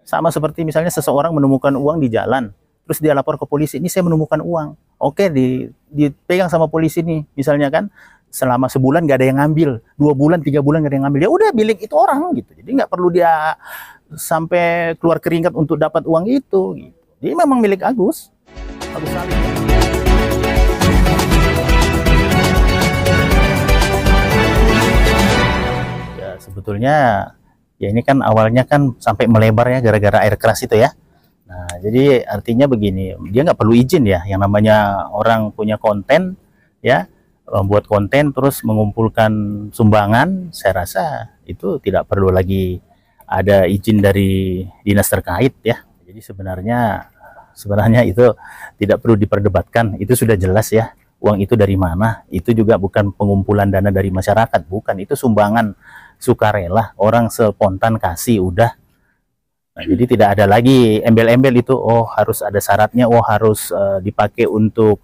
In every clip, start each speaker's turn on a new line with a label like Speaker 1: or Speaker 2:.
Speaker 1: Sama seperti misalnya seseorang menemukan uang di jalan, terus dia lapor ke polisi, ini saya menemukan uang. Oke, dipegang sama polisi nih, misalnya kan, selama sebulan gak ada yang ngambil, 2 bulan, 3 bulan gak ada yang ngambil, ya udah milik itu orang gitu. Jadi nggak perlu dia sampai keluar keringat untuk dapat uang itu. Gitu. Jadi memang milik Agus. Agus Salim. Ya sebetulnya ya ini kan awalnya kan sampai melebar ya gara-gara air keras itu ya. Nah jadi artinya begini, dia nggak perlu izin ya, yang namanya orang punya konten ya, membuat konten terus mengumpulkan sumbangan, saya rasa itu tidak perlu lagi ada izin dari dinas terkait ya. Jadi sebenarnya itu tidak perlu diperdebatkan, itu sudah jelas ya. Uang itu dari mana? Itu juga bukan pengumpulan dana dari masyarakat, bukan, itu sumbangan sukarela, orang spontan kasih udah. Nah, jadi tidak ada lagi embel-embel itu, oh harus ada syaratnya, oh harus dipakai untuk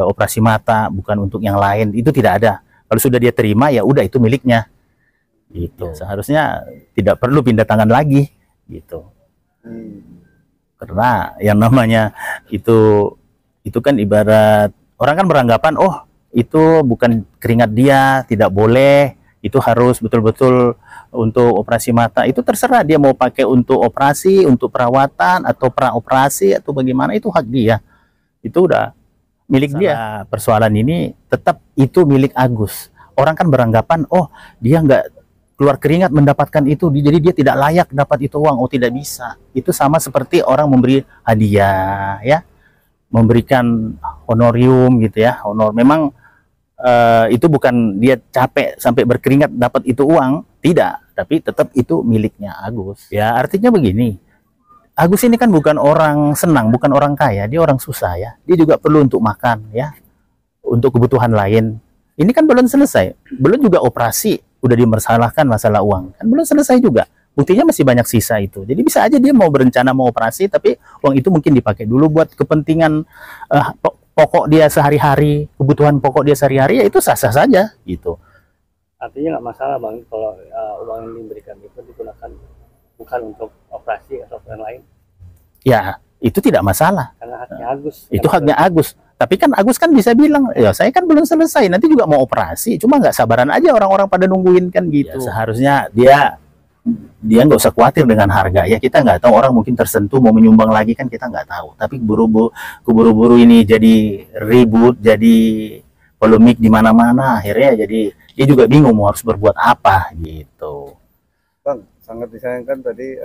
Speaker 1: operasi mata, bukan untuk yang lain, itu tidak ada. Kalau sudah dia terima ya udah itu miliknya. Gitu. Seharusnya tidak perlu pindah tangan lagi gitu. Karena yang namanya itu kan ibarat orang kan beranggapan oh itu bukan keringat dia, tidak boleh, itu harus betul-betul untuk operasi mata. Itu terserah dia mau pakai untuk operasi, untuk perawatan atau praoperasi atau bagaimana, itu hak dia. Itu udah milik dia. Persoalan ini tetap itu milik Agus. Orang kan beranggapan oh dia nggak keluar keringat mendapatkan itu, jadi dia tidak layak dapat itu uang. Oh tidak bisa. Itu sama seperti orang memberi hadiah ya, memberikan honorium gitu ya, honor. Memang itu bukan dia capek sampai berkeringat dapat itu uang, tidak, tapi tetap itu miliknya Agus. Ya artinya begini, Agus ini kan bukan orang senang, bukan orang kaya, dia orang susah ya. Dia juga perlu untuk makan ya, untuk kebutuhan lain. Ini kan belum selesai, belum juga operasi, udah dimasalahkan masalah uang, kan belum selesai juga. Buktinya masih banyak sisa itu. Jadi bisa aja dia mau berencana mau operasi, tapi uang itu mungkin dipakai dulu buat kepentingan pokok dia sehari-hari, kebutuhan pokok dia sehari-hari, ya itu sah-sah saja gitu.
Speaker 2: Artinya nggak masalah Bang kalau uang yang diberikan itu digunakan bukan untuk operasi atau yang lain.
Speaker 1: Ya itu tidak masalah.
Speaker 2: Karena haknya Agus.
Speaker 1: Itu haknya Agus. Tapi kan Agus kan bisa bilang, ya saya kan belum selesai, nanti juga mau operasi, cuma nggak sabaran aja orang-orang pada nungguin kan gitu. Ya, seharusnya dia nggak usah khawatir dengan harga ya, kita nggak tahu, orang mungkin tersentuh mau menyumbang lagi kan kita nggak tahu, tapi keburu-buru ini jadi ribut, jadi polemik di mana-mana, akhirnya jadi dia juga bingung mau harus berbuat apa gitu.
Speaker 3: Bang, sangat disayangkan tadi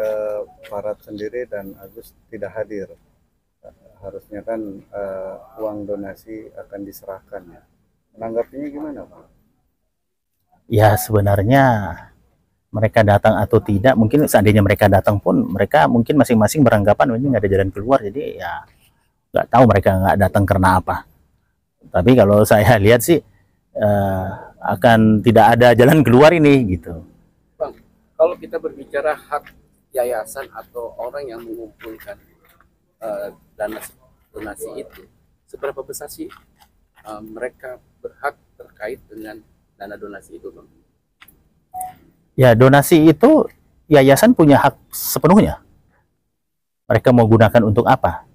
Speaker 3: Farad sendiri dan Agus tidak hadir. Harusnya kan uang donasi akan diserahkan ya. Menanggapinya gimana Bang?
Speaker 1: Ya sebenarnya mereka datang atau tidak, mungkin seandainya mereka datang pun mereka mungkin masing-masing beranggapan ini nggak ada jalan keluar, jadi ya nggak tahu mereka nggak datang karena apa. Tapi kalau saya lihat sih akan tidak ada jalan keluar ini gitu.
Speaker 4: Bang, kalau kita berbicara hak yayasan atau orang yang mengumpulkan dana donasi itu, seberapa besar sih mereka berhak terkait dengan dana donasi itu Bang?
Speaker 1: Ya donasi itu yayasan punya hak sepenuhnya. Mereka mau gunakan untuk apa?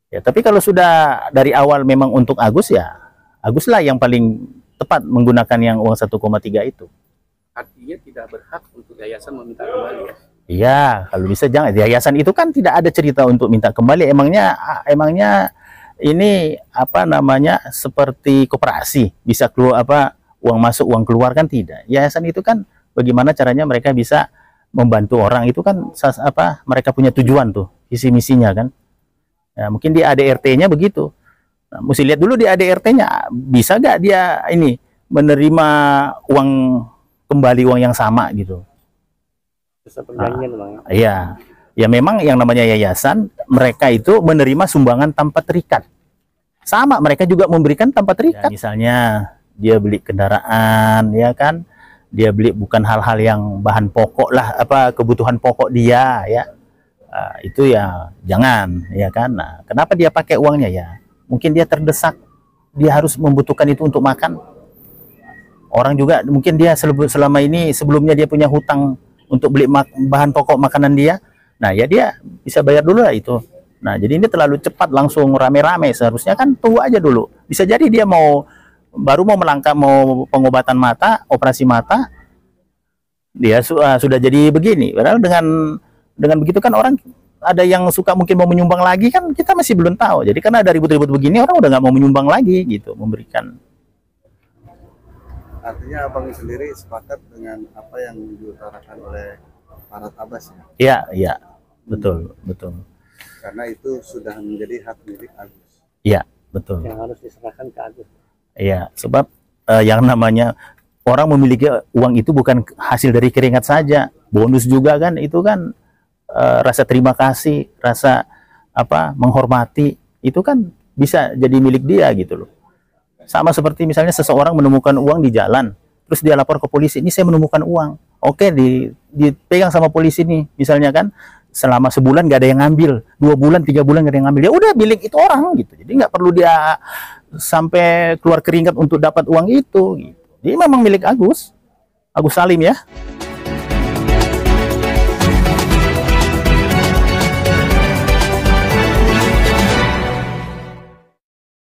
Speaker 1: Ya tapi kalau sudah dari awal memang untuk Agus, ya Agus lah yang paling tepat menggunakan yang uang 1,3 itu.
Speaker 4: Artinya tidak berhak untuk yayasan meminta kembali ya?
Speaker 1: Iya, kalau bisa jangan. Yayasan itu kan tidak ada cerita untuk minta kembali. Emangnya ini apa namanya seperti koperasi, bisa keluar apa uang masuk uang keluar, kan tidak. Yayasan itu kan bagaimana caranya mereka bisa membantu orang, itu kan apa mereka punya tujuan tuh, visi misinya kan. Ya, mungkin di ADRT-nya begitu. Nah, mesti lihat dulu di ADRT-nya bisa gak dia ini menerima uang kembali, uang yang sama gitu.
Speaker 2: Perjanjian Bang.
Speaker 1: Iya. Ya memang yang namanya yayasan, mereka itu menerima sumbangan tanpa terikat. Sama, mereka juga memberikan tanpa terikat. Ya, misalnya dia beli kendaraan, ya kan, dia beli bukan hal-hal yang bahan pokok lah, apa kebutuhan pokok dia, ya, itu ya jangan, ya kan. Nah, kenapa dia pakai uangnya ya? Mungkin dia terdesak, dia harus membutuhkan itu untuk makan. Orang juga mungkin dia selama ini sebelumnya dia punya hutang untuk beli bahan pokok makanan dia. Nah ya dia bisa bayar dulu lah itu. Nah jadi ini terlalu cepat langsung rame-rame, seharusnya kan tunggu aja dulu. Bisa jadi dia baru mau melangkah, mau pengobatan mata, operasi mata, dia sudah jadi begini. Padahal dengan begitu kan orang ada yang suka mungkin mau menyumbang lagi, kan kita masih belum tahu. Jadi karena ada ribut-ribut begini, orang udah nggak mau menyumbang lagi gitu, memberikan.
Speaker 3: Artinya abang sendiri sepakat dengan apa yang diutarakan oleh Farhad Abbas ya?
Speaker 1: Iya, iya, betul, betul.
Speaker 3: Karena itu sudah menjadi hak milik Agus.
Speaker 1: Iya, betul.
Speaker 2: Yang harus diserahkan ke Agus.
Speaker 1: Iya, sebab yang namanya orang memiliki uang itu bukan hasil dari keringat saja, bonus juga kan, itu kan rasa terima kasih, rasa menghormati, itu kan bisa jadi milik dia gitu loh. Sama seperti misalnya seseorang menemukan uang di jalan, terus dia lapor ke polisi, ini saya menemukan uang. Oke, dipegang sama polisi nih, misalnya kan, selama sebulan nggak ada yang ngambil, 2 bulan, 3 bulan nggak ada yang ngambil, ya udah milik itu orang gitu. Jadi nggak perlu dia sampai keluar keringat untuk dapat uang itu gitu. Jadi memang milik Agus Salim ya.